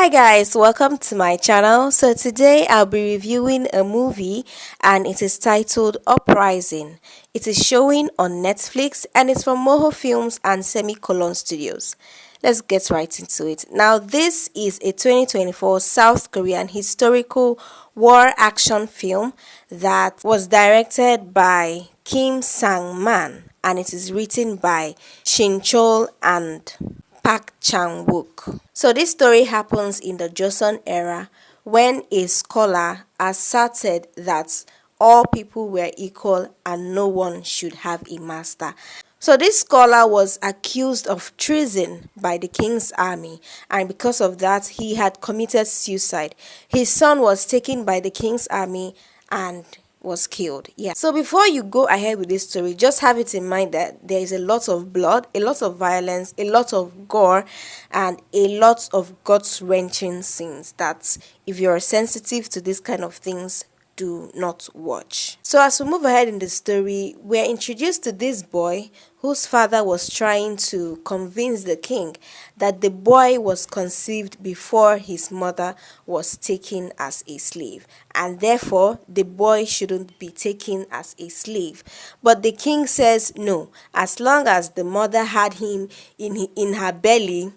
Hi guys, welcome to my channel. So today I'll be reviewing a movie and it is titled Uprising. It is showing on Netflix and it's from Moho Films and Semicolon Studios. Let's get right into it. Now this is a 2024 South Korean historical war action film that was directed by Kim Sang-man and it is written by Shin-rok and Park Chan-wook. So this story happens in the Joseon era when a scholar asserted that all people were equal and no one should have a master. So this scholar was accused of treason by the king's army, and because of that he had committed suicide. His son was taken by the king's army and was killed. Yeah. So before you go ahead with this story, just have it in mind that there is a lot of blood, a lot of violence, a lot of gore, and a lot of gut-wrenching scenes that if you're sensitive to this kind of things, do not watch. So as we move ahead in the story, we're introduced to this boy whose father was trying to convince the king that the boy was conceived before his mother was taken as a slave, and therefore the boy shouldn't be taken as a slave. But the king says no, as long as the mother had him in her belly,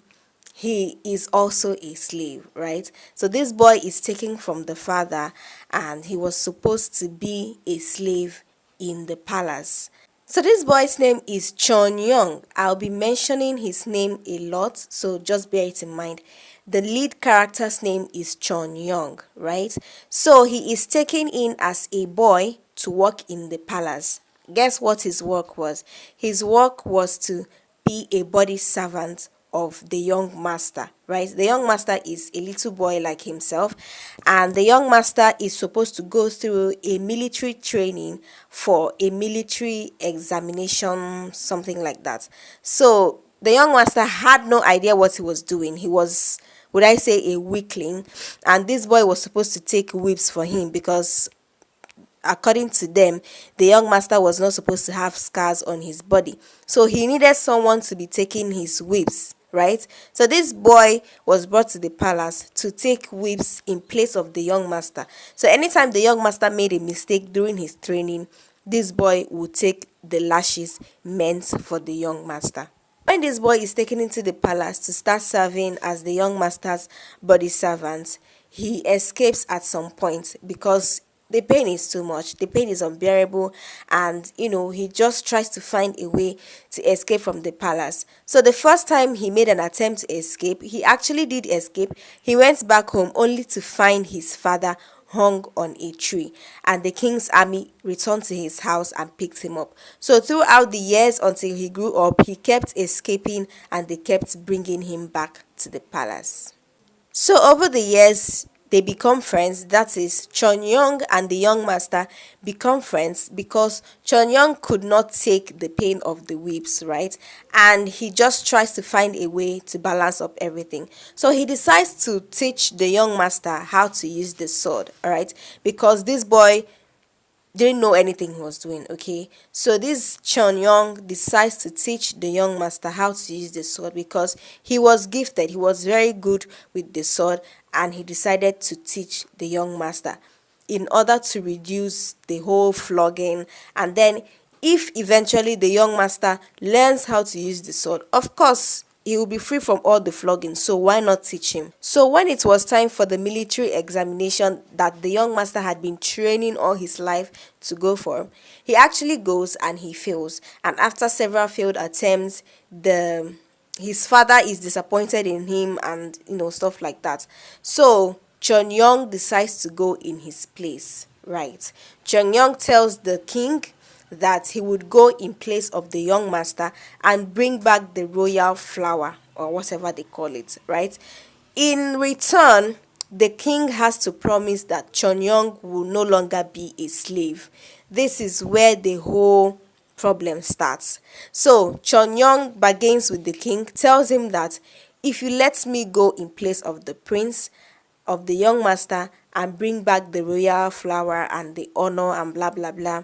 he is also a slave, right? So this boy is taken from the father and he was supposed to be a slave in the palace. So this boy's name is Chon-young. I'll be mentioning his name a lot, so just bear it in mind. The lead character's name is Chon-young, right? So he is taken in as a boy to work in the palace. Guess what his work was? His work was to be a body servant of the young master, right? The young master is a little boy like himself, and the young master is supposed to go through a military training for a military examination, something like that. So the young master had no idea what he was doing. He was, would I say, a weakling, and this boy was supposed to take whips for him because according to them, the young master was not supposed to have scars on his body. So he needed someone to be taking his whips, right? So this boy was brought to the palace to take whips in place of the young master. So anytime the young master made a mistake during his training, this boy would take the lashes meant for the young master. When this boy is taken into the palace to start serving as the young master's body servant, he escapes at some point because the pain is too much, the pain is unbearable, and he just tries to find a way to escape from the palace. So the first time he made an attempt to escape, he actually did escape. He went back home only to find his father hung on a tree, and the king's army returned to his house and picked him up. So throughout the years until he grew up, he kept escaping and they kept bringing him back to the palace. So over the years, they become friends. That is, Chon-young and the young master become friends because Chon-young could not take the pain of the whips, right? And he just tries to find a way to balance up everything. So he decides to teach the young master how to use the sword, all right? Because this boy didn't know anything he was doing, okay? So this Chon-young decides to teach the young master how to use the sword because he was gifted, he was very good with the sword, and he decided to teach the young master in order to reduce the whole flogging. And then if eventually the young master learns how to use the sword, of course he will be free from all the flogging, so why not teach him? So when it was time for the military examination that the young master had been training all his life to go for, he actually goes and he fails. And after several failed attempts, his father is disappointed in him and stuff like that. So Chon-young decides to go in his place, right? Chon-young tells the king that he would go in place of the young master and bring back the royal flower or whatever they call it, right? In return, the king has to promise that Chon-young will no longer be a slave. This is where the whole problem starts. So Chon-young bargains with the king, tells him that if you let me go in place of the prince, of the young master, and bring back the royal flower and the honor and blah blah blah,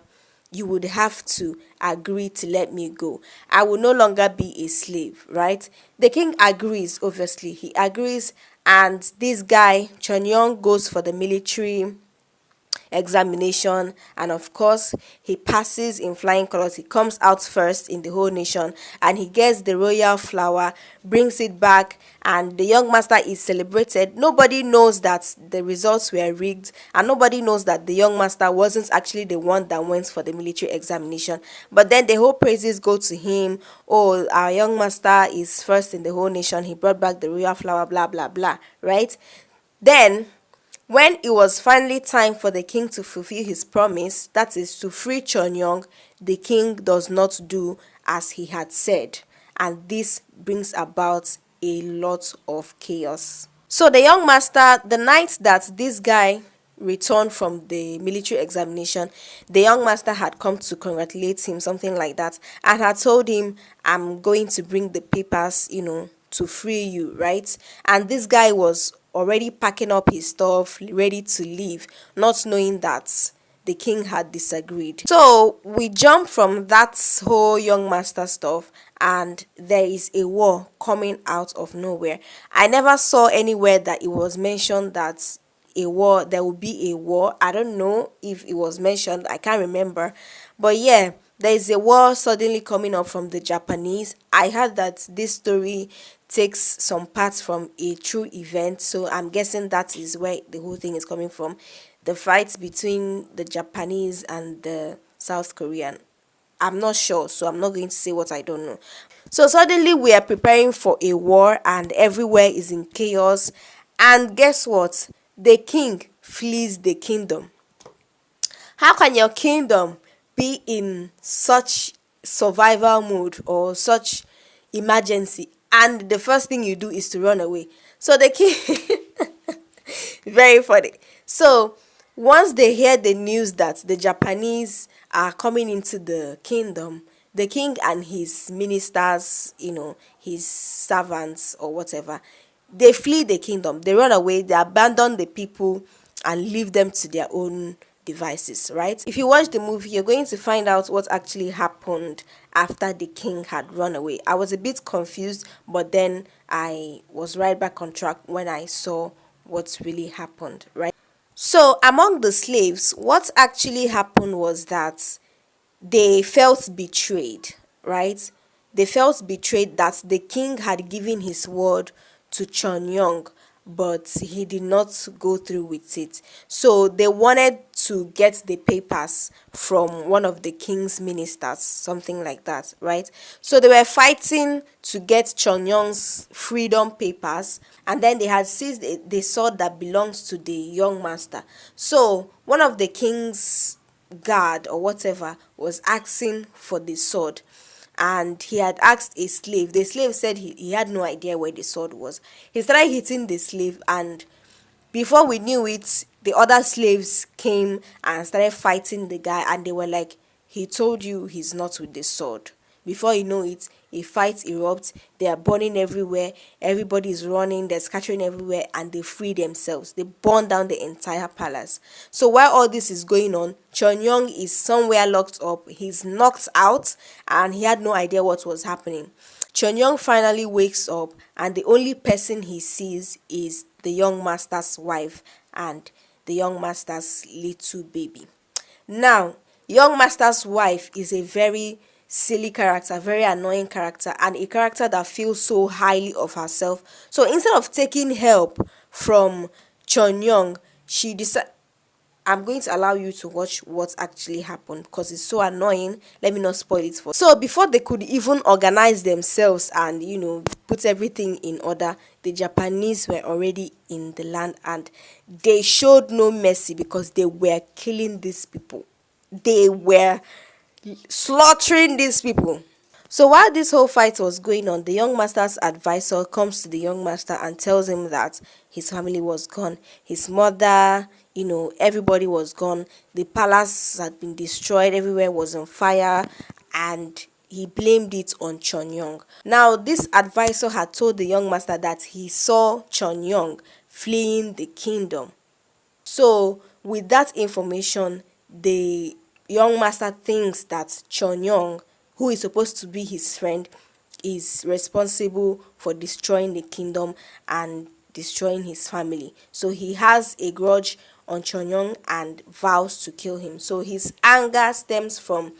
you would have to agree to let me go. I will no longer be a slave, right? The king agrees, obviously. He agrees And this guy Chon goes for the military examination, and of course he passes in flying colors. He comes out first in the whole nation, and he gets the royal flower, brings it back, and the young master is celebrated. Nobody knows that the results were rigged, and nobody knows that the young master wasn't actually the one that went for the military examination. But then the whole praises go to him. Oh, our young master is first in the whole nation, he brought back the royal flower, blah blah blah, right? Then when it was finally time for the king to fulfill his promise, that is to free Chon, the king does not do as he had said. And this brings about a lot of chaos. So the young master, the night that this guy returned from the military examination, the young master had come to congratulate him, something like that, and had told him, I'm going to bring the papers, to free you, right? And this guy was already packing up his stuff, ready to leave, not knowing that the king had disagreed. So we jump from that whole young master stuff, and there is a war coming out of nowhere. I never saw anywhere that it was mentioned that there will be a war. I don't know if it was mentioned, I can't remember. But yeah, there is a war suddenly coming up from the Japanese. I heard that this story takes some parts from a true event, so I'm guessing that is where the whole thing is coming from. The fight between the Japanese and the South Korean. I'm not sure, so I'm not going to say what I don't know. So suddenly we are preparing for a war, and everywhere is in chaos. And guess what? The king flees the kingdom. How can your kingdom be in such survival mode or such emergency, and the first thing you do is to run away? So the king very funny. So once they hear the news that the Japanese are coming into the kingdom, the king and his ministers, his servants or whatever, they flee the kingdom. They run away, they abandon the people and leave them to their own devices, right? If you watch the movie, you're going to find out what actually happened after the king had run away. I was a bit confused, but then I was right back on track when I saw what really happened, right? So among the slaves, what actually happened was that they felt betrayed, right? They felt betrayed that the king had given his word to Chon, but he did not go through with it. So they wanted to get the papers from one of the king's ministers, something like that, right? So they were fighting to get Chon's freedom papers, and then they had seized the sword that belongs to the young master. So one of the king's guard or whatever was asking for the sword, and he had asked a slave. The slave said he had no idea where the sword was. He started hitting the slave, and before we knew it, the other slaves came and started fighting the guy, and they were like, he told you he's not with the sword. Before you know it, a fight erupts. They are burning everywhere. Everybody is running. They're scattering everywhere, and they free themselves. They burn down the entire palace. So while all this is going on, Chon is somewhere locked up. He's knocked out, and he had no idea what was happening. Chon finally wakes up, and the only person he sees is the young master's wife and the young master's little baby. Now, young master's wife is a very silly character, very annoying character, and a character that feels so highly of herself. So instead of taking help from Chon, she decided, I'm going to allow you to watch what actually happened because it's so annoying. Let me not spoil it for you. So before they could even organize themselves and put everything in order, the Japanese were already in the land, and they showed no mercy because they were killing these people. They were slaughtering these people. So while this whole fight was going on, the young master's advisor comes to the young master and tells him that his family was gone. His mother, everybody was gone. The palace had been destroyed. Everywhere was on fire. And he blamed it on Chon. Now, this advisor had told the young master that he saw Chon fleeing the kingdom. So with that information, the young master thinks that Chon, who is supposed to be his friend, is responsible for destroying the kingdom, and destroying his family. So he has a grudge on Chon and vows to kill him. So his anger stems from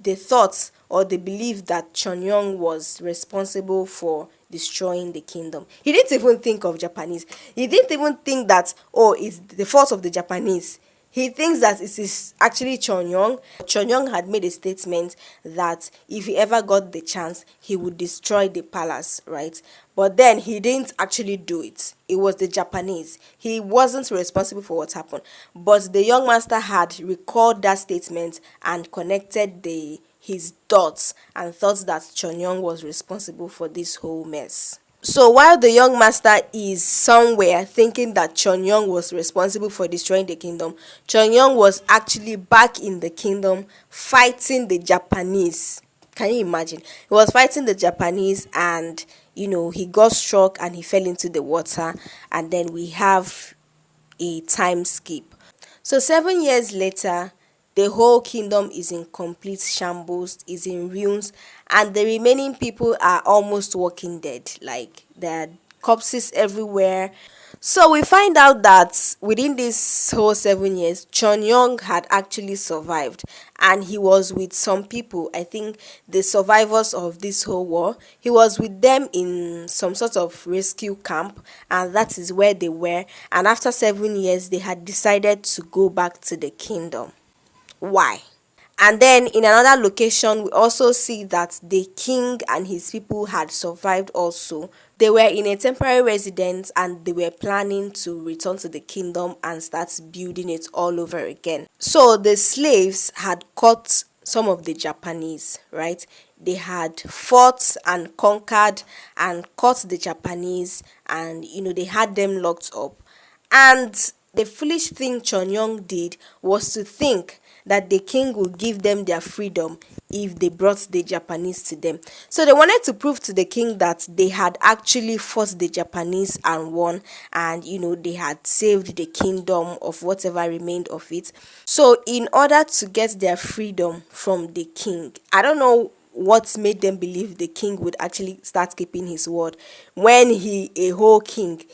the thought or the belief that Chon was responsible for destroying the kingdom. He didn't even think of Japanese. He didn't even think that, oh, it's the fault of the Japanese. He thinks that it is actually Chon. Chon had made a statement that if he ever got the chance, he would destroy the palace, right? But then he didn't actually do it. It was the Japanese. He wasn't responsible for what happened. But the young master had recalled that statement and connected his dots and thought that Chon was responsible for this whole mess. So while the young master is somewhere thinking that Chon was responsible for destroying the kingdom, Chon was actually back in the kingdom fighting the Japanese. Can you imagine? He was fighting the Japanese and, he got struck and he fell into the water. And then we have a time skip. So 7 years later, the whole kingdom is in complete shambles, is in ruins, and the remaining people are almost walking dead. Like, there are corpses everywhere. So we find out that within this whole 7 years, Chon had actually survived, and he was with some people. I think the survivors of this whole war. He was with them in some sort of rescue camp, and that is where they were. And after 7 years, they had decided to go back to the kingdom. Why? And then in another location, we also see that the king and his people had survived also. They were in a temporary residence and they were planning to return to the kingdom and start building it all over again. So the slaves had caught some of the Japanese, right? They had fought and conquered and caught the Japanese, and they had them locked up. And the foolish thing Chon did was to think that the king would give them their freedom if they brought the Japanese to them. So they wanted to prove to the king that they had actually fought the Japanese and won, and they had saved the kingdom of whatever remained of it. So in order to get their freedom from the king, I don't know what made them believe the king would actually start keeping his word when a whole king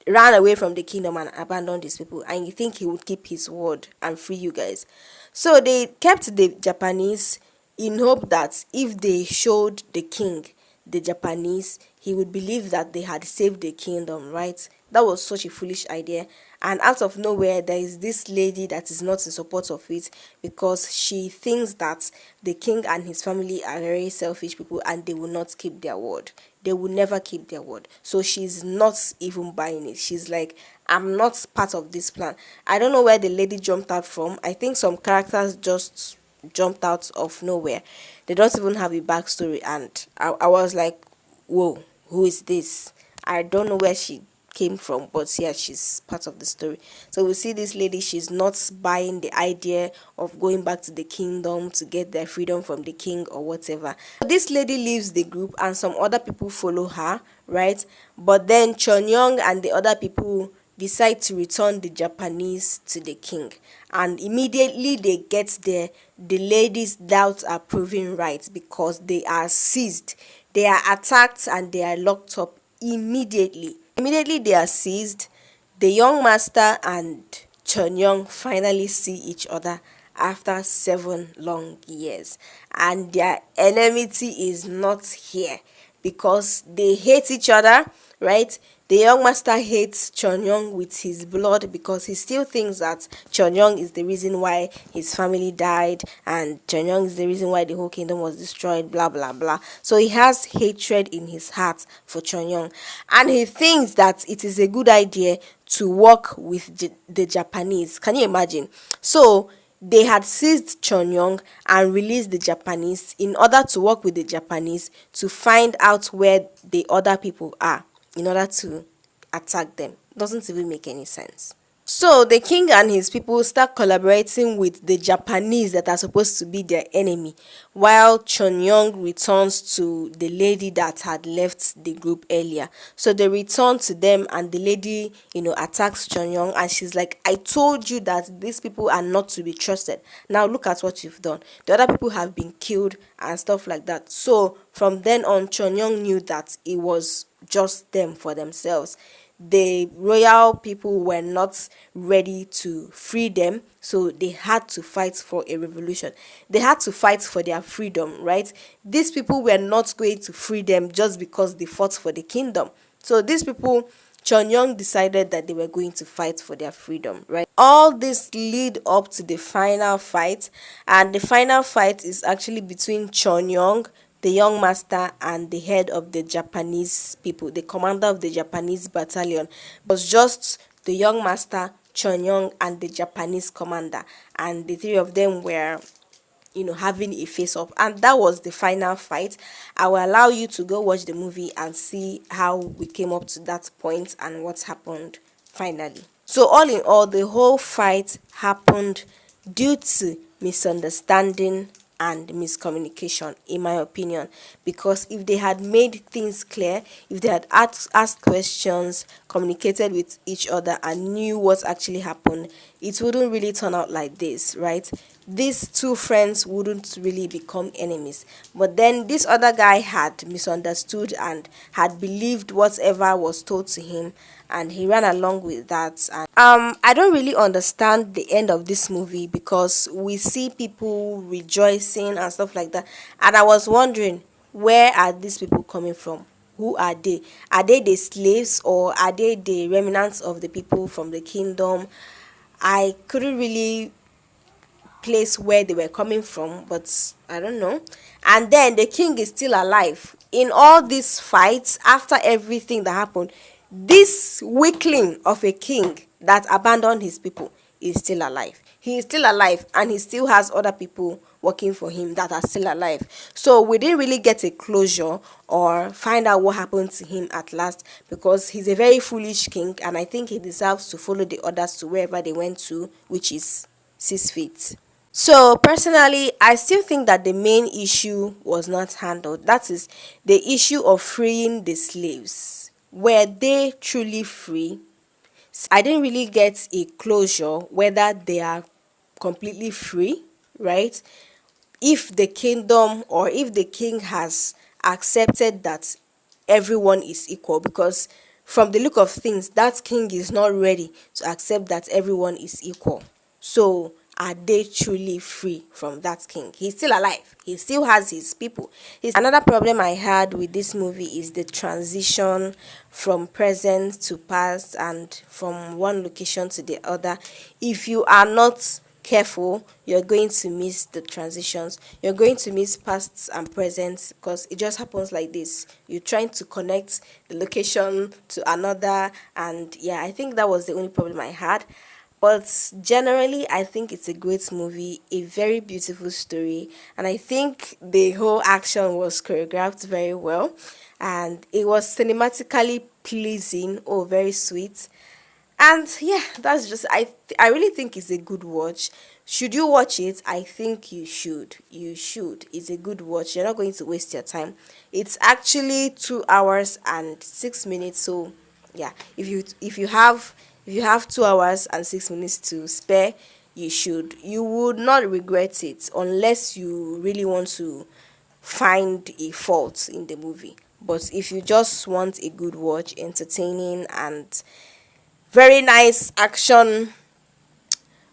ran away from the kingdom and abandoned his people, and you think he would keep his word and free you guys. So they kept the Japanese in hope that if they showed the king the Japanese, he would believe that they had saved the kingdom, right? That was such a foolish idea. And out of nowhere, there is this lady that is not in support of it because she thinks that the king and his family are very selfish people and they will not keep their word. They will never keep their word. So she's not even buying it. She's like, I'm not part of this plan. I don't know where the lady jumped out from. I think some characters just jumped out of nowhere. They don't even have a backstory, and I was like, whoa, who is this? I don't know where she came from, but yeah, she's part of the story. So we see this lady, she's not buying the idea of going back to the kingdom to get their freedom from the king or whatever. This lady leaves the group and some other people follow her, right? But then Chon and the other people decide to return the Japanese to the king, and immediately they get there, the ladies' doubts are proven right because they are seized, they are attacked, and they are locked up immediately. Immediately they are seized. The young master and Chon finally see each other after 7 long years, and their enmity is not here because they hate each other, right? The young master hates Chon with his blood because he still thinks that Chon is the reason why his family died, and Chon is the reason why the whole kingdom was destroyed, blah blah blah. So he has hatred in his heart for Chon, and he thinks that it is a good idea to work with the Japanese. Can you imagine? So they had seized Chon and released the Japanese in order to work with the Japanese to find out where the other people are in order to attack them. Doesn't even make any sense. So the king and his people start collaborating with the Japanese that are supposed to be their enemy, while Chon returns to the lady that had left the group earlier. So they return to them and the lady, attacks Chon, and she's like, I told you that these people are not to be trusted. Now look at what you've done. The other people have been killed and stuff like that. So from then on, Chon knew that it was just them for themselves. the royal people were not ready to free them, so they had to fight for a revolution. They had to fight for their freedom, right? These people were not going to free them just because they fought for the kingdom. So these people, Chon decided that they were going to fight for their freedom, right? All this lead up to the final fight, and the final fight is actually between Chon, the young master, and the head of the Japanese people, the commander of the Japanese battalion. It was just the young master, Chon, and the Japanese commander, and the three of them were, having a face off, and that was the final fight. I will allow you to go watch the movie and see how we came up to that point and what happened finally. So all in all, the whole fight happened due to misunderstanding and miscommunication, in my opinion. Because if they had made things clear, if they had asked questions, communicated with each other, and knew what actually happened, it wouldn't really turn out like this, right? These two friends wouldn't really become enemies. But then this other guy had misunderstood and had believed whatever was told to him, and he ran along with that. And I don't really understand the end of this movie, because we see people rejoicing and stuff like that, and I was wondering, where are these people coming from? Who are they? Are they the slaves, or are they the remnants of the people from the kingdom? I couldn't really place where they were coming from, but I don't know. And then the king is still alive in all these fights. After everything that happened, this weakling of a king that abandoned his people is still alive. He is still alive, and he still has other people working for him that are still alive. So we didn't really get a closure or find out what happened to him at last, because he's a very foolish king, and I think he deserves to follow the others to wherever they went to, which is 6 feet. So personally, I still think that the main issue was not handled. That is the issue of freeing the slaves. Were they truly free? I didn't really get a closure whether they are completely free, right? If the kingdom, or if the king has accepted that everyone is equal, because from the look of things, that king is not ready to accept that everyone is equal. So are they truly free from that king? He's still alive. He still has his people. Another problem I had with this movie is the transition from present to past and from one location to the other. If you are not careful, you're going to miss the transitions. You're going to miss past and present, because it just happens like this. You're trying to connect the location to another, and yeah, I think that was the only problem I had. But generally, I think it's a great movie, a very beautiful story, and I think the whole action was choreographed very well, and it was cinematically pleasing. Oh, very sweet. And yeah, that's just I really think it's a good watch. Should you watch it? I think you should. You should. It's a good watch. You're not going to waste your time. It's actually 2 hours and 6 minutes. So yeah, if you have 2 hours and 6 minutes to spare, you should. You would not regret it, unless you really want to find a fault in the movie. But if you just want a good watch, entertaining and very nice action,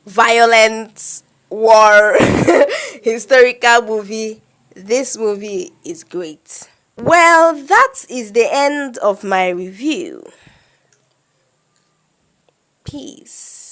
violent, war, historical movie, this movie is great. Well, that is the end of my review. Peace.